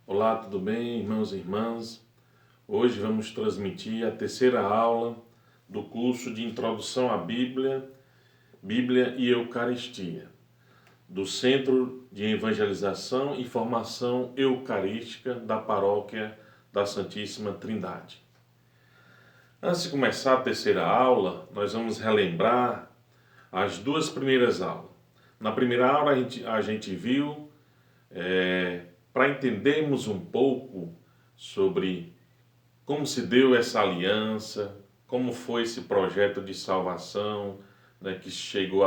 Olá, tudo bem, irmãos e irmãs? Hoje vamos transmitir a terceira aula do curso de Introdução à Bíblia e Eucaristia, do Centro de Evangelização e Formação Eucarística da Paróquia da Santíssima Trindade. Antes de começar a terceira aula, nós vamos relembrar as duas primeiras aulas. Na primeira aula a gente viu para entendermos um pouco sobre como se deu essa aliança, como foi esse projeto de salvação, né, que chegou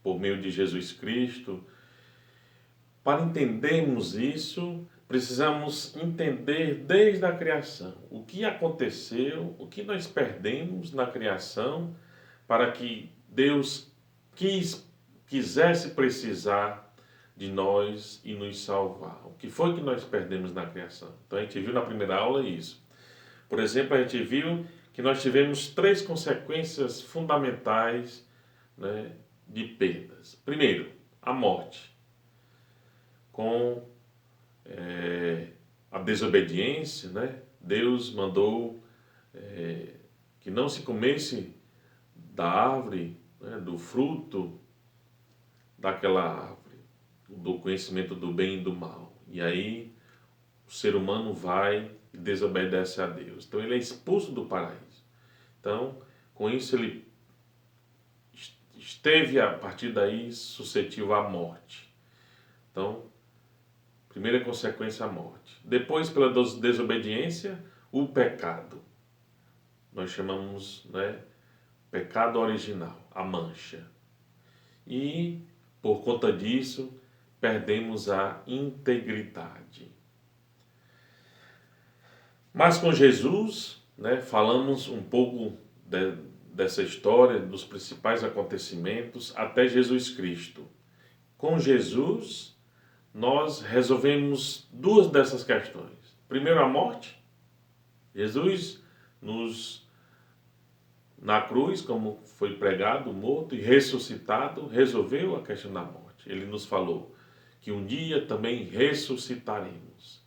por meio de Jesus Cristo. Para entendermos isso, precisamos entender desde a criação o que aconteceu, o que nós perdemos na criação, para que Deus quisesse precisar de nós e nos salvar. O que foi que nós perdemos na criação? Então a gente viu na primeira aula isso. Por exemplo, a gente viu que nós tivemos três consequências fundamentais, né, de perdas. Primeiro, a morte. Com a desobediência, né, Deus mandou que não se comesse da árvore, né, do fruto daquela árvore, do conhecimento do bem e do mal. E aí o ser humano vai e desobedece a Deus. Então ele é expulso do paraíso. Então, com isso ele esteve a partir daí suscetível à morte. Então, primeira consequência, a morte. Depois, pela desobediência, o pecado. Nós chamamos, né, pecado original, a mancha. E, por conta disso, perdemos a integridade. Mas com Jesus, né, falamos um pouco dessa história, dos principais acontecimentos, até Jesus Cristo. Com Jesus, nós resolvemos duas dessas questões. Primeiro, a morte. Jesus na cruz, como foi pregado, morto e ressuscitado, resolveu a questão da morte. Ele nos falou que um dia também ressuscitaremos.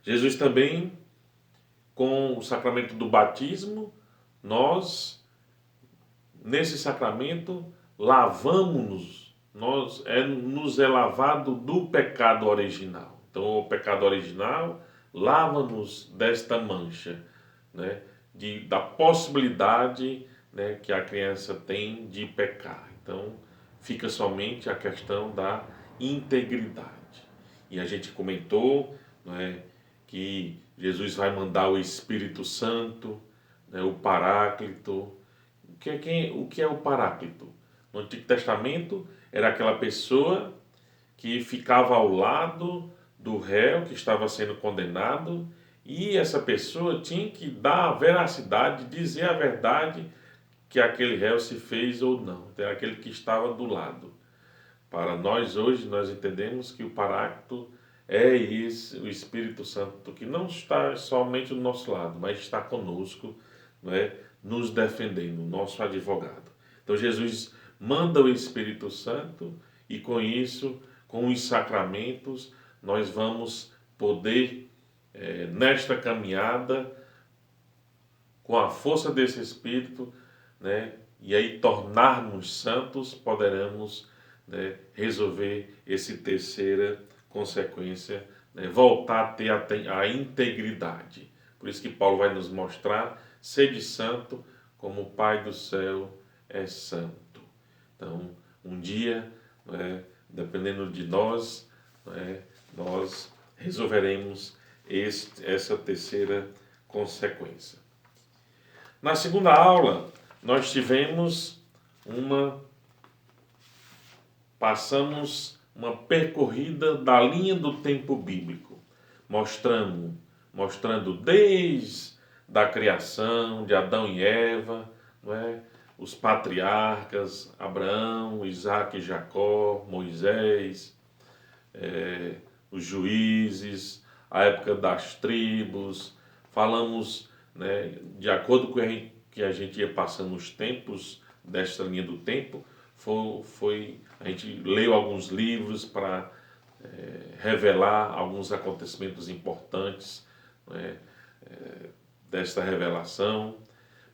Jesus também, com o sacramento do batismo, nós, nesse sacramento, lavamos-nos, nos é lavado do pecado original. Então, o pecado original lava-nos desta mancha, né, da possibilidade, né, que a criança tem de pecar. Então, fica somente a questão da integridade. E a gente comentou, né, que Jesus vai mandar o Espírito Santo, né, o Paráclito. O que é o Paráclito? No Antigo Testamento era aquela pessoa que ficava ao lado do réu que estava sendo condenado, e essa pessoa tinha que dar a veracidade, dizer a verdade que aquele réu se fez ou não. Então, era aquele que estava do lado. Para nós hoje, nós entendemos que o Paráclito é esse, o Espírito Santo, que não está somente do nosso lado, mas está conosco, não é, nos defendendo, nosso advogado. Então Jesus manda o Espírito Santo e com isso, com os sacramentos, nós vamos poder, nesta caminhada, com a força desse Espírito, né, e aí tornarmos santos, poderemos, né, resolver essa terceira consequência, né, voltar a ter a integridade. Por isso que Paulo vai nos mostrar: sede santo como o Pai do céu é santo. Então, um dia, né, dependendo de nós, né, nós resolveremos essa terceira consequência. Na segunda aula, nós passamos uma percorrida da linha do tempo bíblico, mostrando desde a criação de Adão e Eva, não é? Os patriarcas, Abraão, Isaac e Jacó, Moisés, os juízes, a época das tribos. Falamos, né, de acordo com que a gente ia passando os tempos desta linha do tempo, a gente leu alguns livros para revelar alguns acontecimentos importantes, né, desta revelação.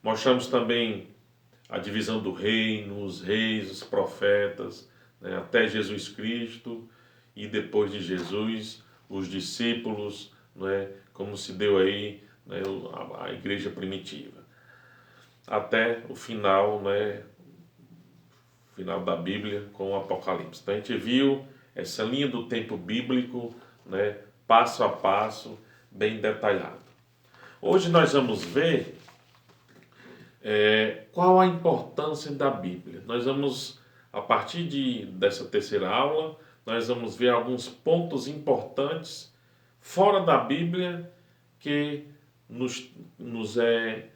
Mostramos também a divisão do reino, os reis, os profetas, né, até Jesus Cristo, e depois de Jesus, os discípulos, né, como se deu aí, né, a igreja primitiva. Até o final, né, final da Bíblia com o Apocalipse. Então a gente viu essa linha do tempo bíblico, né, passo a passo, bem detalhado. Hoje nós vamos ver qual a importância da Bíblia. Nós vamos, a partir dessa terceira aula, nós vamos ver alguns pontos importantes fora da Bíblia que nos é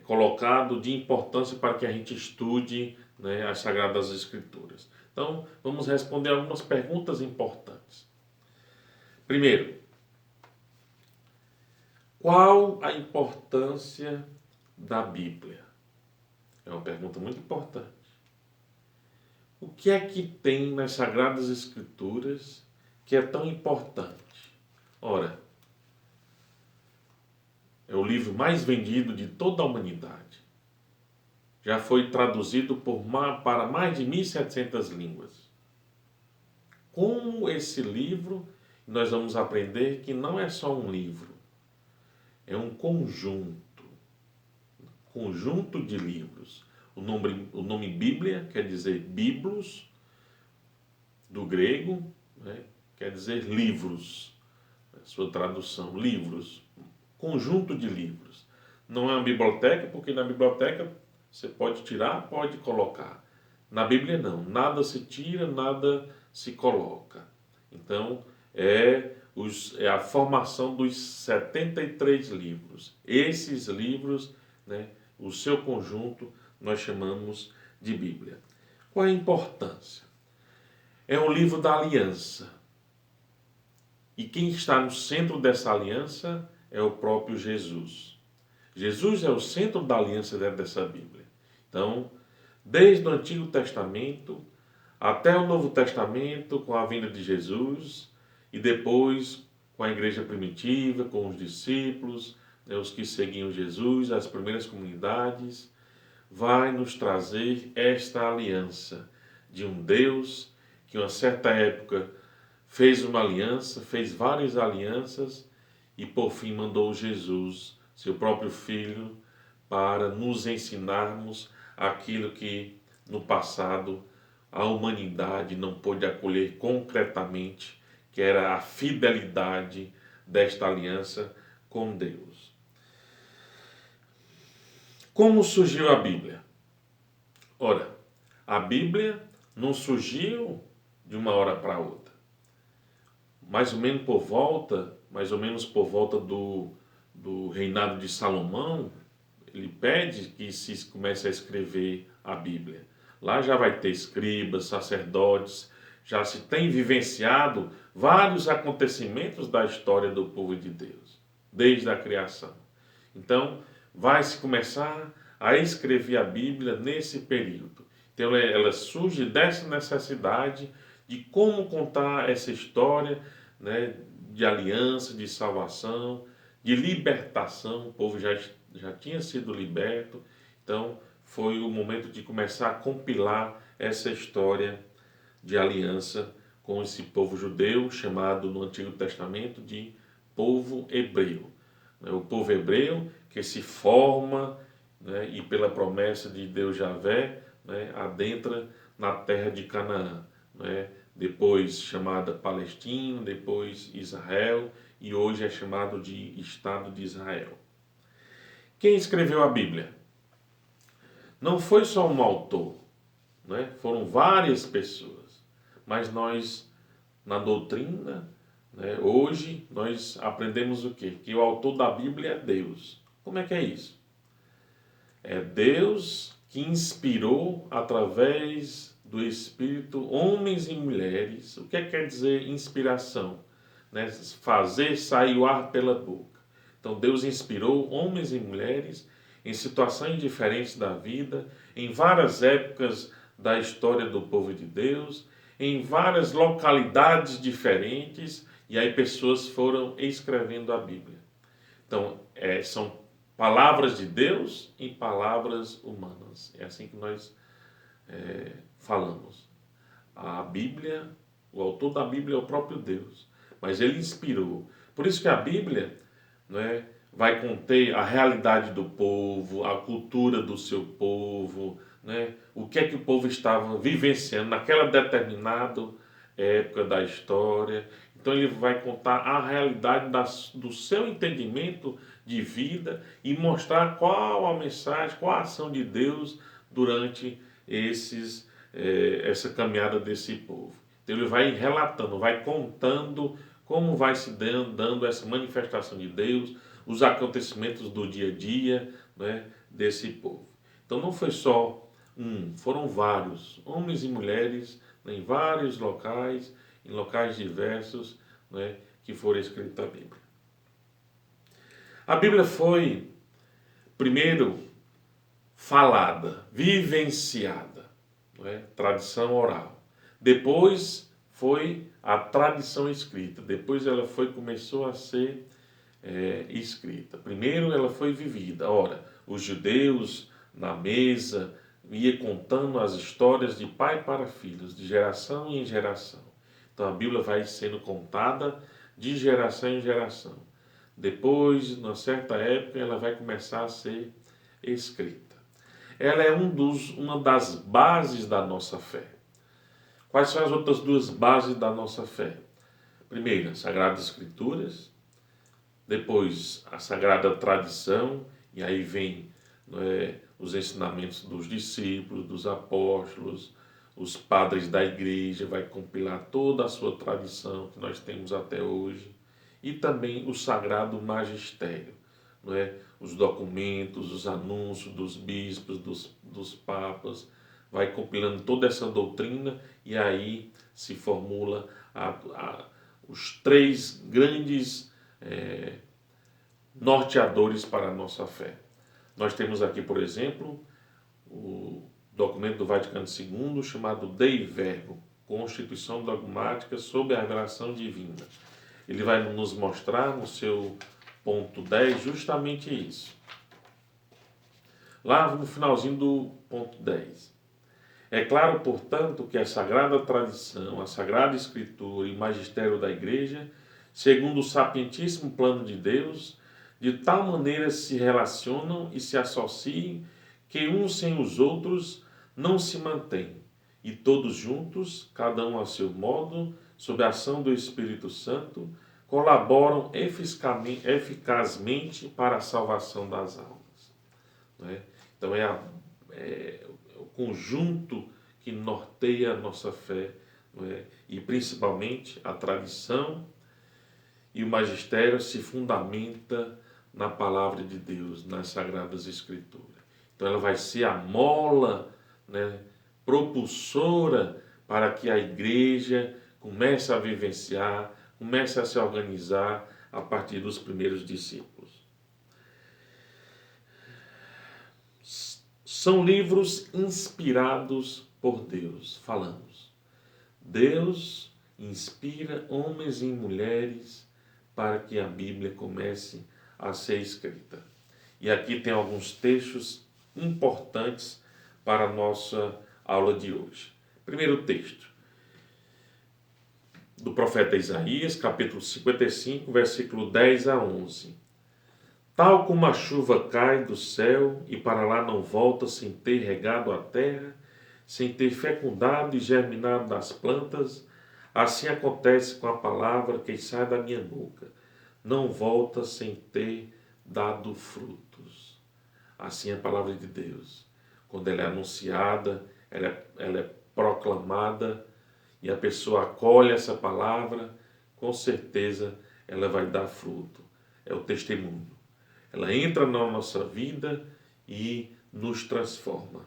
colocado de importância para que a gente estude, né, as Sagradas Escrituras. Então, vamos responder algumas perguntas importantes. Primeiro, qual a importância da Bíblia? É uma pergunta muito importante. O que é que tem nas Sagradas Escrituras que é tão importante? Ora, é o livro mais vendido de toda a humanidade. Já foi traduzido para mais de 1.700 línguas. Com esse livro, nós vamos aprender que não é só um livro, é um conjunto de livros. O nome Bíblia quer dizer biblos, do grego, né, quer dizer livros, sua tradução, livros, conjunto de livros. Não é uma biblioteca, porque na biblioteca você pode tirar, pode colocar. Na Bíblia não, nada se tira, nada se coloca. Então, é a formação dos 73 livros. Esses livros, né, o seu conjunto, nós chamamos de Bíblia. Qual é a importância? É um livro da aliança. E quem está no centro dessa aliança é o próprio Jesus. Jesus é o centro da aliança dessa Bíblia. Então, desde o Antigo Testamento até o Novo Testamento, com a vinda de Jesus, e depois com a igreja primitiva, com os discípulos, né, os que seguiam Jesus, as primeiras comunidades, vai nos trazer esta aliança de um Deus que, em uma certa época, fez uma aliança, fez várias alianças e, por fim, mandou Jesus, seu próprio Filho, para nos ensinarmos aquilo que, no passado, a humanidade não pôde acolher concretamente, que era a fidelidade desta aliança com Deus. Como surgiu a Bíblia? Ora, a Bíblia não surgiu de uma hora para outra. Mais ou menos por volta do reinado de Salomão, ele pede que se comece a escrever a Bíblia. Lá já vai ter escribas, sacerdotes, já se tem vivenciado vários acontecimentos da história do povo de Deus, desde a criação. Então, vai se começar a escrever a Bíblia nesse período. Então, ela surge dessa necessidade de como contar essa história, né, de aliança, de salvação, de libertação. O povo já tinha sido liberto, então foi o momento de começar a compilar essa história de aliança com esse povo judeu, chamado no Antigo Testamento de povo hebreu. O povo hebreu que se forma, né, e pela promessa de Deus Javé, né, adentra na terra de Canaã, né, depois chamada Palestina, depois Israel, e hoje é chamado de Estado de Israel. Quem escreveu a Bíblia? Não foi só um autor, né? Foram várias pessoas, mas nós, na doutrina, né, hoje, nós aprendemos o quê? Que o autor da Bíblia é Deus. Como é que é isso? É Deus que inspirou através do Espírito homens e mulheres. O que quer dizer inspiração? Né? Fazer sair o ar pela boca. Então Deus inspirou homens e mulheres em situações diferentes da vida, em várias épocas da história do povo de Deus, em várias localidades diferentes, e aí pessoas foram escrevendo a Bíblia. Então, são palavras de Deus em palavras humanas. É assim que nós falamos. A Bíblia, o autor da Bíblia é o próprio Deus, mas ele inspirou. Por isso que a Bíblia, né, vai conter a realidade do povo, a cultura do seu povo, né, o que é que o povo estava vivenciando naquela determinada época da história. Então ele vai contar a realidade do seu entendimento de vida e mostrar qual a mensagem, qual a ação de Deus durante essa caminhada desse povo. Então ele vai relatando, vai contando como vai se dando essa manifestação de Deus, os acontecimentos do dia a dia, né, desse povo. Então não foi só foram vários, homens e mulheres, né, em vários locais, em locais diversos, né, que foram escrita a Bíblia. A Bíblia foi, primeiro, falada, vivenciada, né, tradição oral. Depois foi a tradição escrita. Depois ela começou a ser escrita. Primeiro ela foi vivida. Ora, os judeus na mesa ia contando as histórias de pai para filhos, de geração em geração. Então a Bíblia vai sendo contada de geração em geração. Depois, numa certa época, ela vai começar a ser escrita. Ela é uma das bases da nossa fé. Quais são as outras duas bases da nossa fé? Primeiro, as Sagradas Escrituras. Depois, a Sagrada Tradição. E aí vem os ensinamentos dos discípulos, dos apóstolos, os padres da igreja, vai compilar toda a sua tradição que nós temos até hoje. E também o Sagrado Magistério, não é? Os documentos, os anúncios dos bispos, dos papas, vai compilando toda essa doutrina e aí se formula os três grandes norteadores para a nossa fé. Nós temos aqui, por exemplo, o documento do Vaticano II chamado Dei Verbo, Constituição Dogmática sobre a Revelação Divina. Ele vai nos mostrar no seu ponto 10 justamente isso. Lá no finalzinho do ponto 10. É claro, portanto, que a Sagrada Tradição, a Sagrada Escritura e o Magistério da Igreja, segundo o sapientíssimo plano de Deus, de tal maneira se relacionam e se associam que uns sem os outros não se mantêm, e todos juntos, cada um a seu modo, sob a ação do Espírito Santo, colaboram eficazmente para a salvação das almas. Né? Então é o conjunto que norteia a nossa fé, não é? E principalmente a tradição e o magistério se fundamenta na palavra de Deus, nas Sagradas Escrituras. Então ela vai ser a mola, né, propulsora para que a igreja comece a vivenciar, comece a se organizar a partir dos primeiros discípulos. São livros inspirados por Deus, falamos. Deus inspira homens e mulheres para que a Bíblia comece a ser escrita. E aqui tem alguns textos importantes para a nossa aula de hoje. Primeiro texto, do profeta Isaías, capítulo 55, versículo 10 a 11. Tal como a chuva cai do céu e para lá não volta sem ter regado a terra, sem ter fecundado e germinado das plantas, assim acontece com a palavra que sai da minha boca. Não volta sem ter dado frutos. Assim é a palavra de Deus. Quando ela é anunciada, ela é proclamada e a pessoa acolhe essa palavra, com certeza ela vai dar fruto. É o testemunho. Ela entra na nossa vida e nos transforma.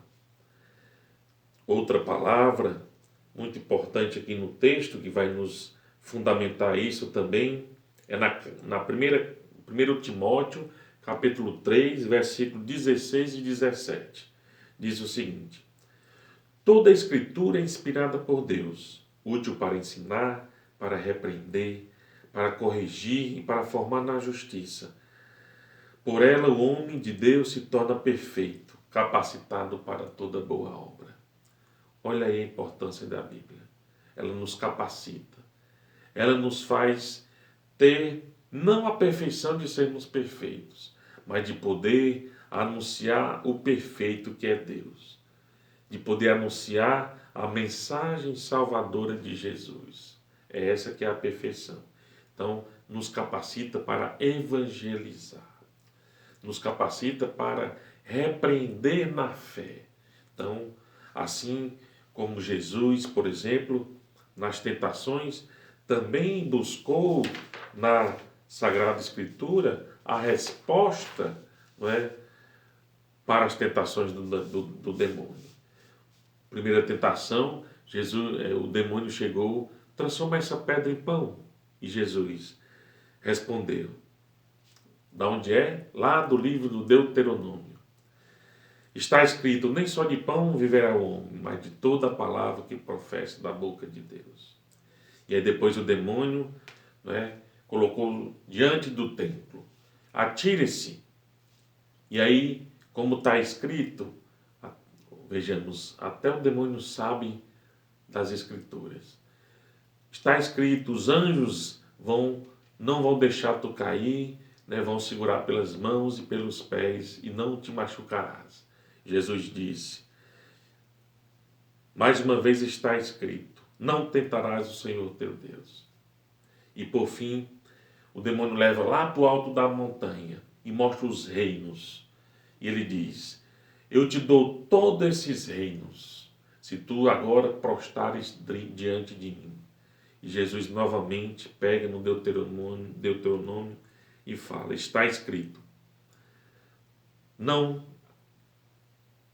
Outra palavra muito importante aqui no texto, que vai nos fundamentar isso também, é na 1 Timóteo, capítulo 3, versículo 16 e 17. Diz o seguinte: toda a Escritura é inspirada por Deus útil para ensinar, para repreender, para corrigir e para formar na justiça. Por ela o homem de Deus se torna perfeito, capacitado para toda boa obra. Olha aí a importância da Bíblia. Ela nos capacita. Ela nos faz ter não a perfeição de sermos perfeitos, mas de poder anunciar o perfeito que é Deus. De poder anunciar a mensagem salvadora de Jesus. É essa que é a perfeição. Então, nos capacita para evangelizar. Nos capacita para repreender na fé. Então, assim como Jesus, por exemplo, nas tentações, também buscou na Sagrada Escritura a resposta, não é, para as tentações do demônio. Primeira tentação, o demônio chegou, transforma essa pedra em pão. E Jesus respondeu. Da onde é? Lá do livro do Deuteronômio. Está escrito, nem só de pão viverá o homem, mas de toda a palavra que professa da boca de Deus. E aí depois o demônio, né, colocou diante do templo. Atire-se. E aí, como está escrito, vejamos, até o demônio sabe das Escrituras. Está escrito, os anjos não vão deixar tu cair, né, vão segurar pelas mãos e pelos pés e não te machucarás. Jesus disse, mais uma vez está escrito, não tentarás o Senhor teu Deus. E por fim, o demônio leva lá para o alto da montanha e mostra os reinos. E ele diz, eu te dou todos esses reinos, se tu agora prostrares diante de mim. E Jesus novamente pega no Deuteronômio e fala, está escrito, não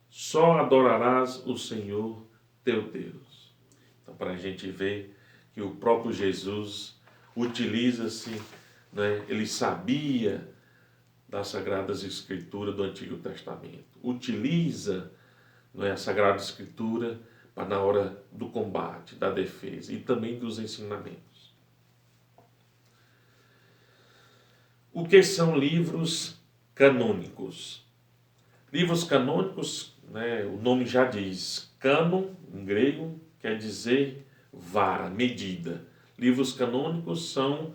só adorarás o Senhor teu Deus. Então, para a gente ver que o próprio Jesus utiliza-se, né, ele sabia das Sagradas Escrituras do Antigo Testamento. Utiliza, né, a Sagrada Escritura para na hora do combate, da defesa e também dos ensinamentos. O que são livros canônicos? Livros canônicos, né, o nome já diz, cânon, em grego, quer dizer vara, medida. Livros canônicos são,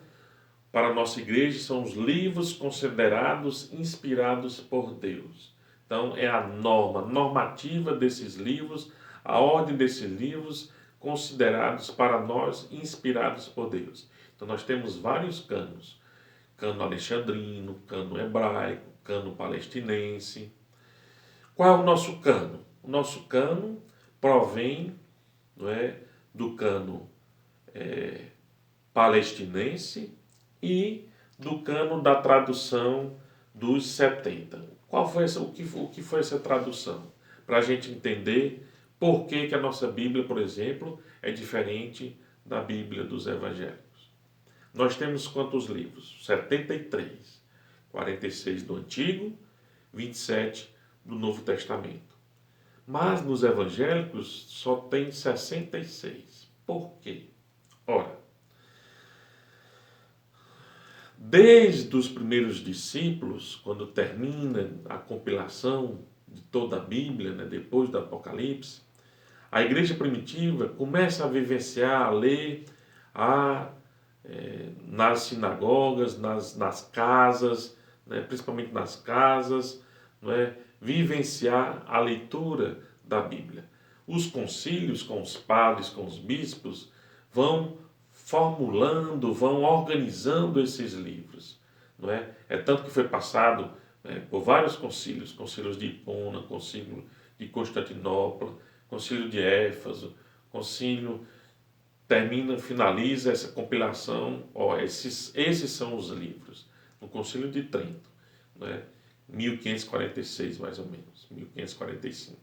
para a nossa igreja, são os livros considerados inspirados por Deus. Então, é a normativa desses livros, a ordem desses livros considerados para nós inspirados por Deus. Então, nós temos vários canos. Cano alexandrino, cano hebraico, cano palestinense. Qual é o nosso cano? O nosso cano provém, não é, do cano palestinense e do cano da tradução dos 70. O que foi essa tradução? Para a gente entender por que a nossa Bíblia, por exemplo, é diferente da Bíblia dos Evangelhos. Nós temos quantos livros? 73. 46 do Antigo, 27 do Novo Testamento. Mas nos evangélicos só tem 66. Por quê? Ora, desde os primeiros discípulos, quando termina a compilação de toda a Bíblia, né, depois do Apocalipse, a igreja primitiva começa a vivenciar, a ler, nas sinagogas, nas casas, né, principalmente nas casas, não é, vivenciar a leitura da Bíblia. Os concílios com os padres, com os bispos, vão formulando, vão organizando esses livros. Não é? É tanto que foi passado, né, por vários concílios, concílios de Hipona, concílio de Constantinopla, concílio de Éfeso, concílio finaliza essa compilação, esses são os livros, no Concílio de Trento, né, 1546 mais ou menos, 1545.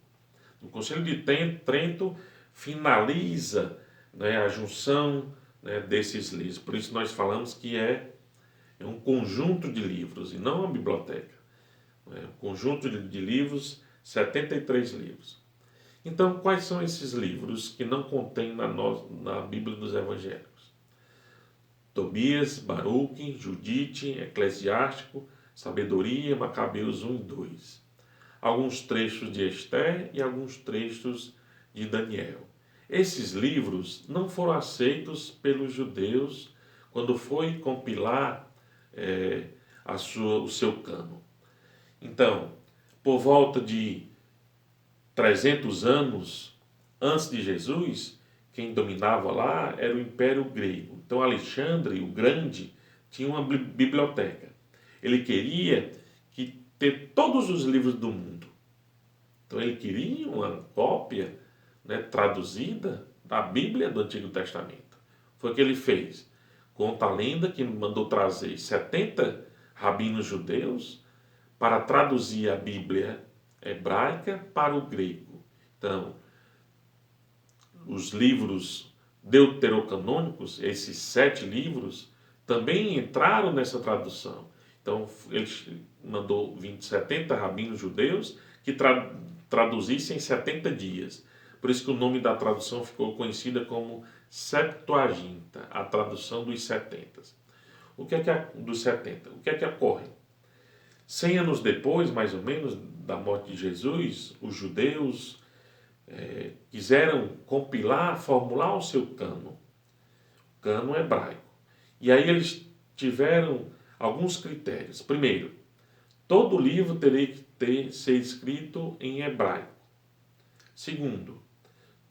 No Concílio de Trento finaliza, né, a junção, né, desses livros, por isso nós falamos que é um conjunto de livros e não uma biblioteca, né, um conjunto de livros, 73 livros. Então, quais são esses livros que não contém na Bíblia dos Evangélicos? Tobias, Baruque, Judite, Eclesiástico, Sabedoria, Macabeus 1 e 2. Alguns trechos de Esther e alguns trechos de Daniel. Esses livros não foram aceitos pelos judeus quando foi compilar o seu cânon. Então, por volta de 300 anos antes de Jesus, quem dominava lá era o Império Grego. Então, Alexandre, o Grande, tinha uma biblioteca. Ele queria ter todos os livros do mundo. Então, ele queria uma cópia, né, traduzida da Bíblia do Antigo Testamento. Foi o que ele fez. Conta a lenda que mandou trazer 70 rabinos judeus para traduzir a Bíblia hebraica para o grego. Então, os livros deuterocanônicos, esses 7 livros, também entraram nessa tradução. Então, ele mandou 70 rabinos judeus que traduzissem em 70 dias. Por isso que o nome da tradução ficou conhecida como Septuaginta, a tradução dos 70. Dos 70? O que é que ocorre? 100 anos depois, mais ou menos, da morte de Jesus, os judeus quiseram compilar, formular o seu cânon hebraico. E aí eles tiveram alguns critérios. Primeiro, todo livro teria que ser escrito em hebraico. Segundo,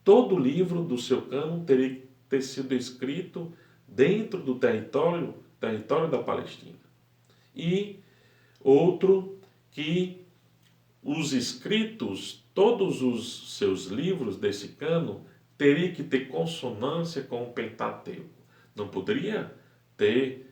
todo livro do seu cânon teria que ter sido escrito dentro do território da Palestina. E outro, que os escritos, todos os seus livros desse cânon, teriam que ter consonância com o Pentateuco. Não poderia ter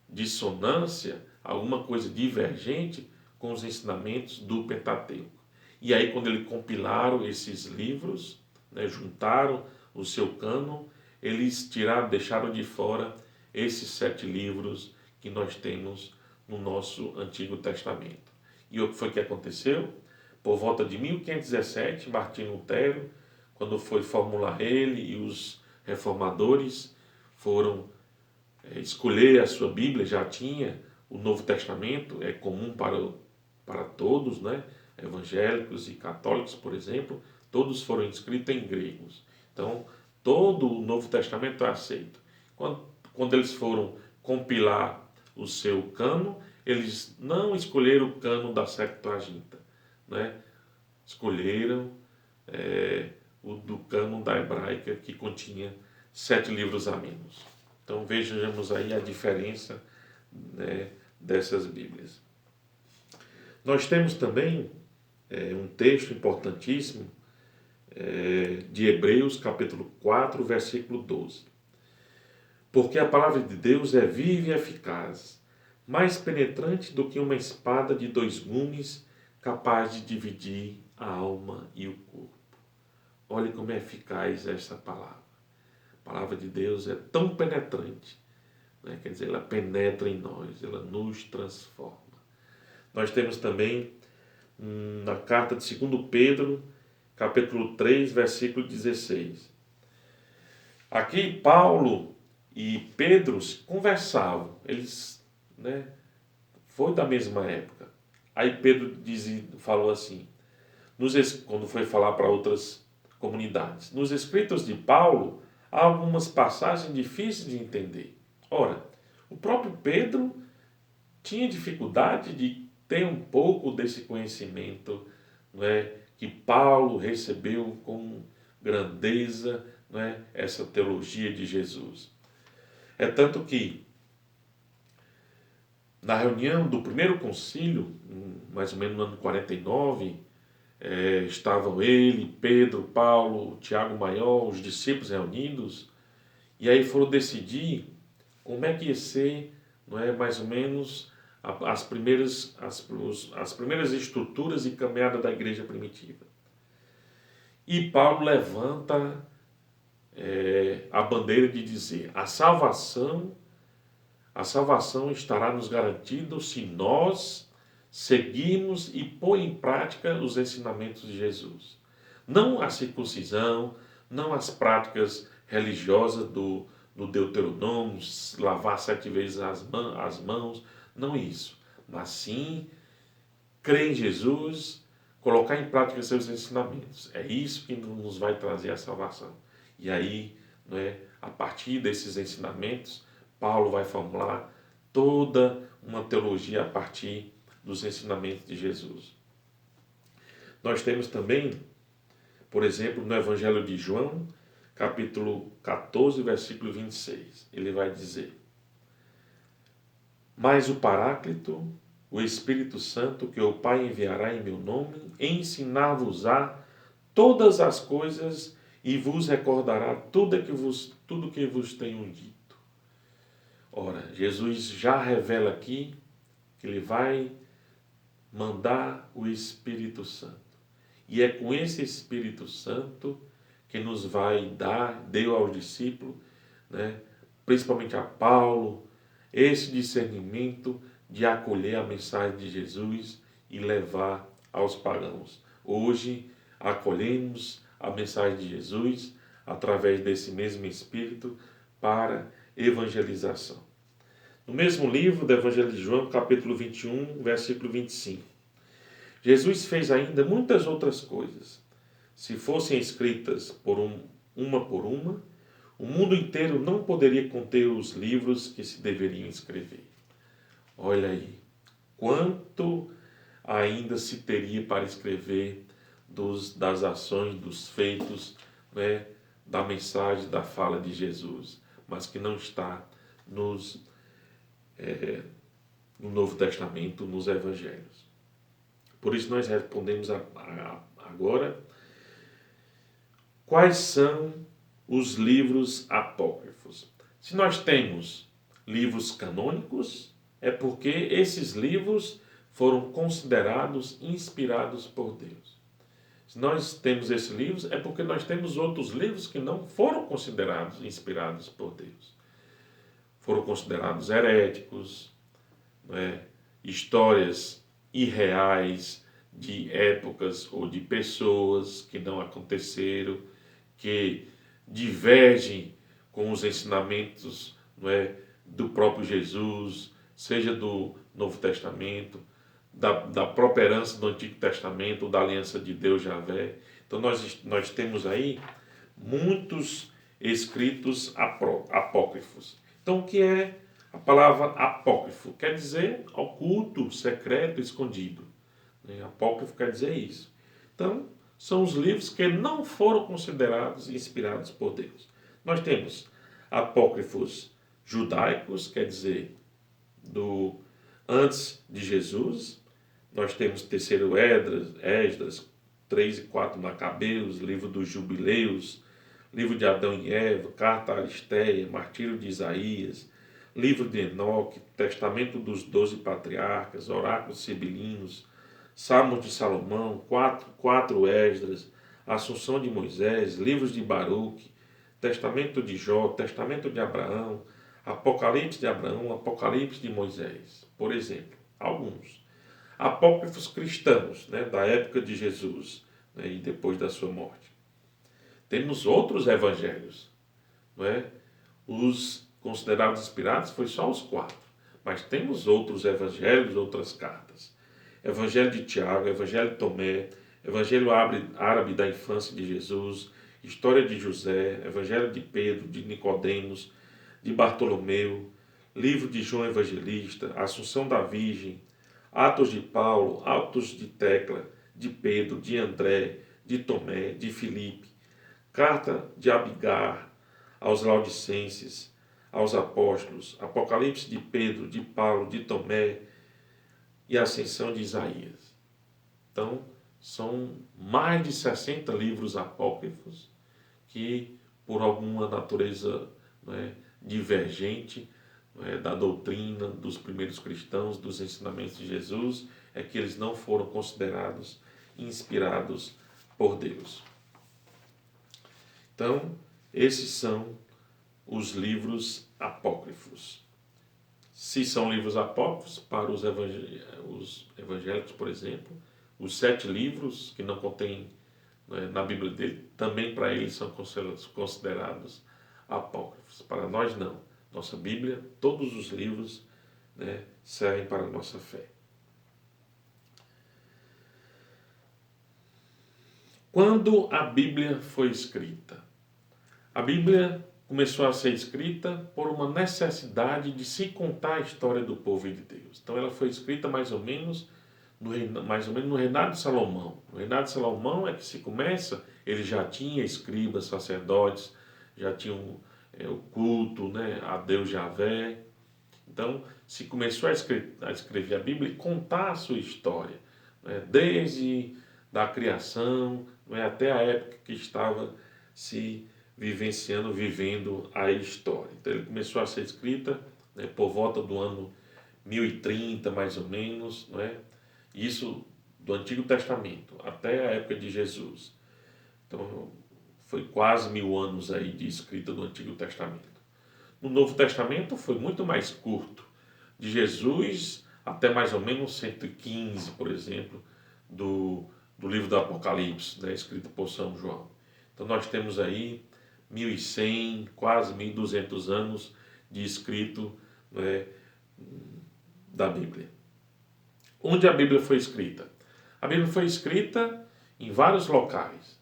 dissonância, alguma coisa divergente com os ensinamentos do Pentateuco. E aí, quando eles compilaram esses livros, né, juntaram o seu cânon, eles deixaram de fora esses 7 livros que nós temos no nosso Antigo Testamento. E o que foi que aconteceu? Por volta de 1517, Martinho Lutero, quando foi formular ele e os reformadores foram escolher a sua Bíblia, já tinha o Novo Testamento, é comum para todos, né? Evangélicos e católicos, por exemplo, todos foram escritos em gregos. Então, todo o Novo Testamento é aceito. Quando eles foram compilar o seu cânon, eles não escolheram o cânon da Septuaginta, né? Escolheram o do cânon da hebraica, que continha 7 livros a menos. Então vejamos aí a diferença, né, dessas Bíblias. Nós temos também um texto importantíssimo de Hebreus, capítulo 4, versículo 12. Porque a palavra de Deus é viva e eficaz, mais penetrante do que uma espada de 2 gumes, capaz de dividir a alma e o corpo. Olhe como é eficaz essa palavra. A palavra de Deus é tão penetrante, né? Quer dizer, ela penetra em nós, ela nos transforma. Nós temos também na carta de 2 Pedro, capítulo 3, versículo 16. Aqui Paulo e Pedro conversavam, eles, né, foi da mesma época. Aí Pedro falou assim, quando foi falar para outras comunidades, nos escritos de Paulo há algumas passagens difíceis de entender. Ora, o próprio Pedro tinha dificuldade de ter um pouco desse conhecimento, não é, que Paulo recebeu com grandeza, não é, essa teologia de Jesus. É tanto que na reunião do primeiro concílio, mais ou menos no ano 49, estavam ele, Pedro, Paulo, Tiago Maior, os discípulos reunidos, e aí foram decidir como é que ia ser, não é, mais ou menos as primeiras estruturas e caminhada da igreja primitiva. E Paulo levanta a bandeira de dizer: a salvação estará nos garantida se nós seguirmos e pôr em prática os ensinamentos de Jesus. Não a circuncisão, não as práticas religiosas do Deuteronômio, lavar 7 vezes as mãos, não isso. Mas sim, crer em Jesus, colocar em prática seus ensinamentos. É isso que nos vai trazer a salvação. E aí, não é, a partir desses ensinamentos, Paulo vai formular toda uma teologia a partir dos ensinamentos de Jesus. Nós temos também, por exemplo, no Evangelho de João, capítulo 14, versículo 26. Ele vai dizer: mas o Paráclito, o Espírito Santo, que o Pai enviará em meu nome, ensinar-vos-á todas as coisas e vos recordará tudo que vos tenho dito. Ora, Jesus já revela aqui que ele vai mandar o Espírito Santo. E é com esse Espírito Santo que nos vai deu aos discípulos, né, principalmente a Paulo, esse discernimento de acolher a mensagem de Jesus e levar aos pagãos. Hoje, acolhemos a mensagem de Jesus através desse mesmo Espírito para evangelização. No mesmo livro do Evangelho de João, capítulo 21, versículo 25. Jesus fez ainda muitas outras coisas. Se fossem escritas uma por uma, o mundo inteiro não poderia conter os livros que se deveriam escrever. Olha aí, quanto ainda se teria para escrever das ações, dos feitos, né, da mensagem, da fala de Jesus, mas que não está no Novo Testamento, nos Evangelhos. Por isso nós respondemos agora quais são os livros apócrifos. Se nós temos livros canônicos, é porque esses livros foram considerados inspirados por Deus. Se nós temos esses livros, é porque nós temos outros livros que não foram considerados inspirados por Deus. Foram considerados heréticos, histórias irreais de épocas ou de pessoas que não aconteceram, que divergem com os ensinamentos, do próprio Jesus, seja do Novo Testamento, da própria herança do Antigo Testamento, da aliança de Deus Javé. Então nós temos aí muitos escritos apócrifos. Então o que é a palavra apócrifo? Quer dizer oculto, secreto, escondido. Apócrifo quer dizer isso. Então, são os livros que não foram considerados e inspirados por Deus. Nós temos apócrifos judaicos, quer dizer, antes de Jesus. Nós temos terceiro Esdras, 3 e 4 Macabeus, livro dos Jubileus, livro de Adão e Eva, carta a Aristeia, martírio de Isaías, livro de Enoque, testamento dos 12 patriarcas, oráculos sibilinos, Salmos de Salomão, 4 Esdras, Assunção de Moisés, livros de Baruque, testamento de Jó, testamento de Abraão, Apocalipse de Abraão, Apocalipse de Moisés, por exemplo, alguns. Apócrifos cristãos, da época de Jesus, e depois da sua morte. Temos outros evangelhos, Os considerados inspirados foi só os 4, mas temos outros evangelhos, outras cartas. Evangelho de Tiago, Evangelho de Tomé, Evangelho árabe da infância de Jesus, História de José, Evangelho de Pedro, de Nicodemos, de Bartolomeu, Livro de João Evangelista, Assunção da Virgem, Atos de Paulo, Atos de Tecla, de Pedro, de André, de Tomé, de Filipe, Carta de Abigar aos Laodicenses, aos Apóstolos, Apocalipse de Pedro, de Paulo, de Tomé, e a Ascensão de Isaías. Então, são mais de 60 livros apócrifos que, por alguma natureza divergente da doutrina dos primeiros cristãos, dos ensinamentos de Jesus, é que eles não foram considerados inspirados por Deus. Então, esses são os livros apócrifos. Se são livros apócrifos, para os evangélicos, por exemplo, os 7 livros que não contêm né, na Bíblia dele, também para eles são considerados apócrifos. Para nós não. Nossa Bíblia, todos os livros, né, servem para a nossa fé. Quando a Bíblia foi escrita? A Bíblia começou a ser escrita por uma necessidade de se contar a história do povo de Deus. Então ela foi escrita mais ou menos no reinado de Salomão. No reinado de Salomão é que se começa, ele já tinha escribas, sacerdotes, já tinham o culto, né, a Deus Javé. Então se começou a escrever a Bíblia e contar a sua história, né, desde da criação, né, até a época que estava se vivendo a história. Então ele começou a ser escrita, né, por volta do ano 1030, mais ou menos, né? Isso do Antigo Testamento, até a época de Jesus. Então foi quase 1000 anos aí de escrita do Antigo Testamento. No Novo Testamento foi muito mais curto, de Jesus até mais ou menos 115, por exemplo, do livro do Apocalipse, né, escrito por São João. Então nós temos aí 1100, quase 1200 anos de escrito, né, da Bíblia. Onde a Bíblia foi escrita? A Bíblia foi escrita em vários locais,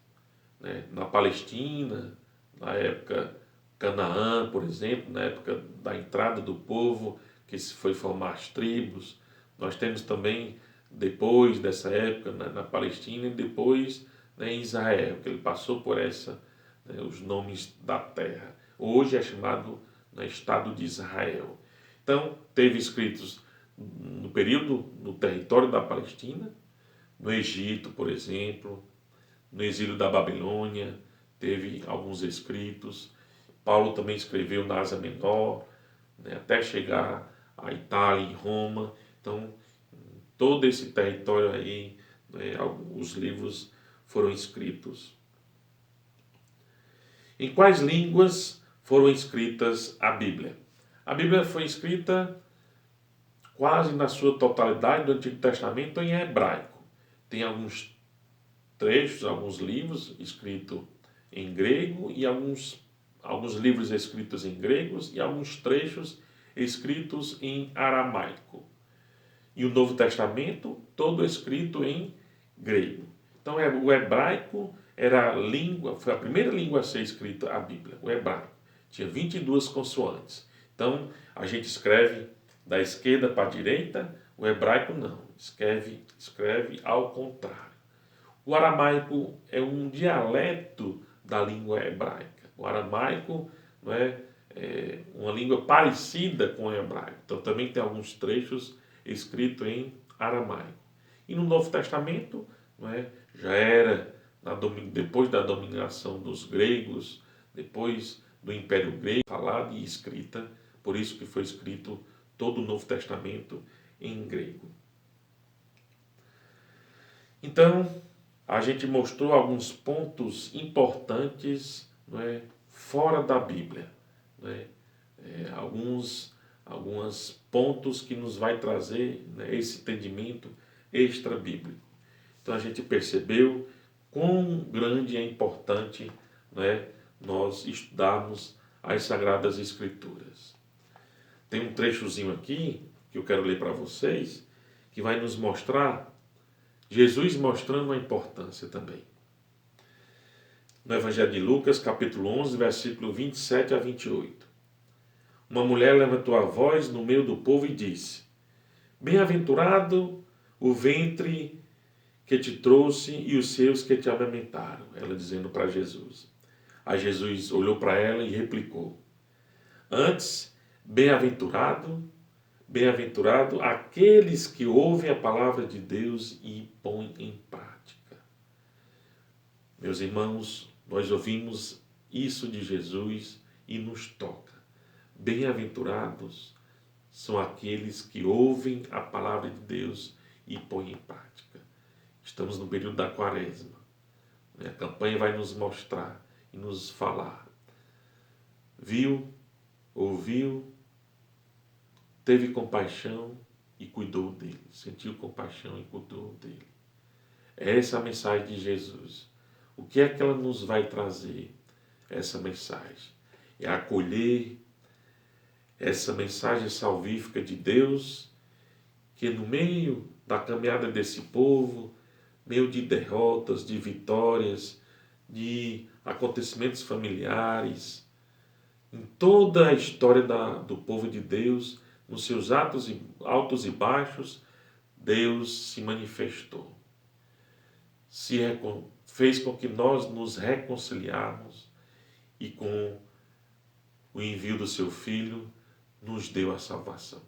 né? Na Palestina, na época Canaã, por exemplo, na época da entrada do povo, que se foi formar as tribos. Nós temos também, depois dessa época, na Palestina e depois, né, em Israel, que ele passou por né, os nomes da terra. Hoje é chamado, né, Estado de Israel. Então, teve escritos no período, no território da Palestina, no Egito, por exemplo, no exílio da Babilônia, teve alguns escritos. Paulo também escreveu na Ásia Menor, né, até chegar à Itália e Roma. Então, todo esse território aí, né, os livros foram escritos. Em quais línguas foram escritas a Bíblia? A Bíblia foi escrita quase na sua totalidade do Antigo Testamento em hebraico. Tem alguns trechos, alguns livros escritos em grego e alguns livros escritos em gregos e alguns trechos escritos em aramaico. E o Novo Testamento todo escrito em grego. Então o hebraico era a língua, foi a primeira língua a ser escrita a Bíblia, o hebraico. Tinha 22 consoantes. Então a gente escreve da esquerda para a direita, o hebraico não, escreve ao contrário. O aramaico é um dialeto da língua hebraica. O aramaico não é uma língua parecida com o hebraico. Então também tem alguns trechos escritos em aramaico. E no Novo Testamento, não é, já era depois da dominação dos gregos, depois do Império Grego, falada e escrita, por isso que foi escrito todo o Novo Testamento em grego. Então, a gente mostrou alguns pontos importantes, não é, fora da Bíblia, não é? Alguns pontos que nos vai trazer, né, esse entendimento extra-bíblico. Então a gente percebeu quão grande é importante, né, nós estudarmos as Sagradas Escrituras. Tem um trechozinho aqui que eu quero ler para vocês, que vai nos mostrar Jesus mostrando a importância também. No Evangelho de Lucas, capítulo 11, versículo 27 a 28. Uma mulher levantou a voz no meio do povo e disse: Bem-aventurado o ventre que te trouxe e os seus que te amamentaram. Ela dizendo para Jesus. Aí Jesus olhou para ela e replicou: Antes, bem-aventurado aqueles que ouvem a palavra de Deus e põem em prática. Meus irmãos, nós ouvimos isso de Jesus e nos toca. Bem-aventurados são aqueles que ouvem a palavra de Deus e põem em prática. Estamos no período da Quaresma. A campanha vai nos mostrar e nos falar. Viu, ouviu, teve compaixão e cuidou dele. Sentiu compaixão e cuidou dele. Essa é a mensagem de Jesus. O que é que ela nos vai trazer, essa mensagem? É acolher essa mensagem salvífica de Deus, que no meio da caminhada desse povo, meio de derrotas, de vitórias, de acontecimentos familiares, em toda a história do povo de Deus, nos seus atos altos e baixos, Deus se manifestou. Fez com que nós nos reconciliarmos e com o envio do seu Filho nos deu a salvação.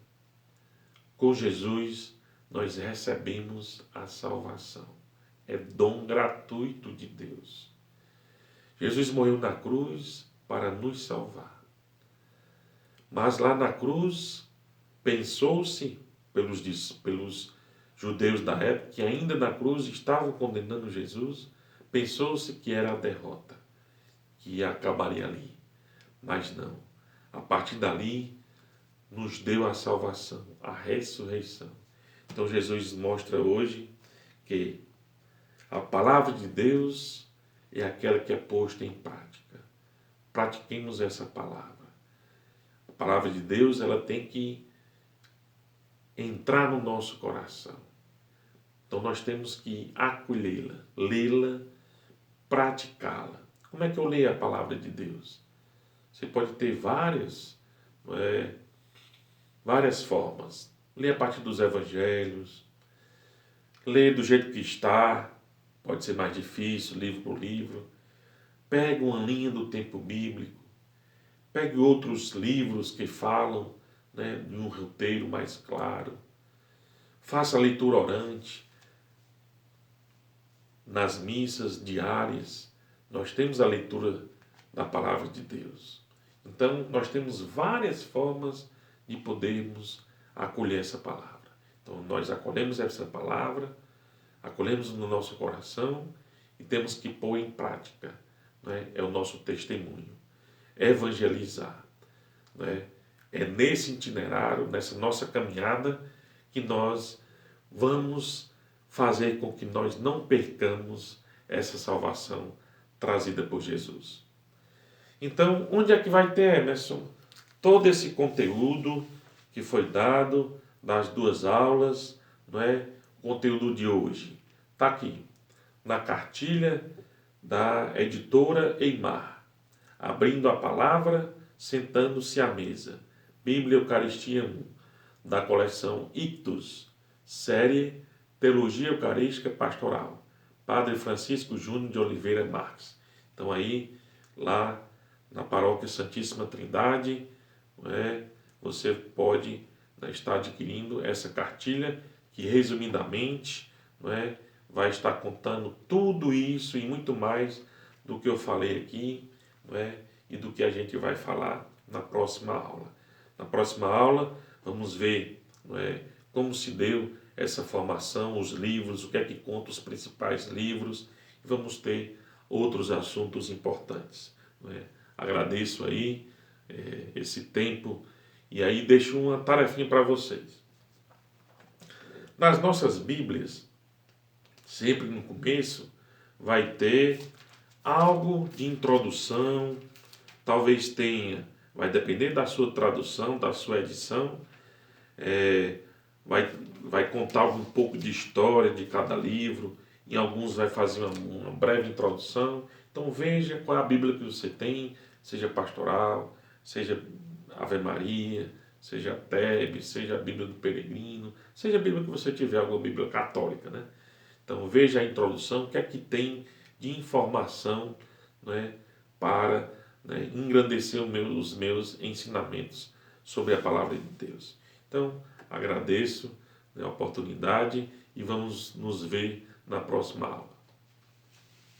Com Jesus nós recebemos a salvação. É dom gratuito de Deus. Jesus morreu na cruz para nos salvar. Mas lá na cruz, pensou-se pelos judeus da época, que ainda na cruz estavam condenando Jesus, pensou-se que era a derrota, que acabaria ali. Mas não. A partir dali, nos deu a salvação, a ressurreição. Então Jesus mostra hoje que a palavra de Deus é aquela que é posta em prática. Pratiquemos essa palavra. A palavra de Deus, ela tem que entrar no nosso coração. Então nós temos que acolhê-la, lê-la, praticá-la. Como é que eu leio a palavra de Deus? Você pode ter várias formas. Lê a partir dos evangelhos, lê do jeito que está, pode ser mais difícil, livro por livro. Pegue uma linha do tempo bíblico, pegue outros livros que falam de um roteiro mais claro. Faça a leitura orante. Nas missas diárias, nós temos a leitura da palavra de Deus. Então, nós temos várias formas de podermos acolher essa palavra. Então, nós acolhemos essa palavra, acolhemos no nosso coração e temos que pôr em prática. É o nosso testemunho. Evangelizar. É nesse itinerário, nessa nossa caminhada, que nós vamos fazer com que nós não percamos essa salvação trazida por Jesus. Então, onde é que vai ter, Emerson, todo esse conteúdo que foi dado das 2 aulas, o conteúdo de hoje? Está aqui, na cartilha da editora Eimar. Abrindo a palavra, sentando-se à mesa. Bíblia Eucaristia 1, da coleção Ictus, série Teologia Eucarística Pastoral, Padre Francisco Júnior de Oliveira Marques. Então aí, lá na Paróquia Santíssima Trindade, você pode estar adquirindo essa cartilha que, resumidamente, vai estar contando tudo isso e muito mais do que eu falei aqui, e do que a gente vai falar na próxima aula. Na próxima aula, vamos ver como se deu essa formação, os livros, o que é que conta os principais livros, e vamos ter outros assuntos importantes. Agradeço aí esse tempo e aí deixo uma tarefinha para vocês. Nas nossas Bíblias, sempre no começo, vai ter algo de introdução, talvez tenha, vai depender da sua tradução, da sua edição, vai contar um pouco de história de cada livro, em alguns vai fazer uma breve introdução. Então veja qual é a Bíblia que você tem, seja pastoral, seja Ave Maria, seja Tebe, seja a Bíblia do Peregrino, seja a Bíblia que você tiver, alguma Bíblia católica, Então veja a introdução, o que é que tem de informação para engrandecer os meus ensinamentos sobre a palavra de Deus. Então agradeço a oportunidade e vamos nos ver na próxima aula.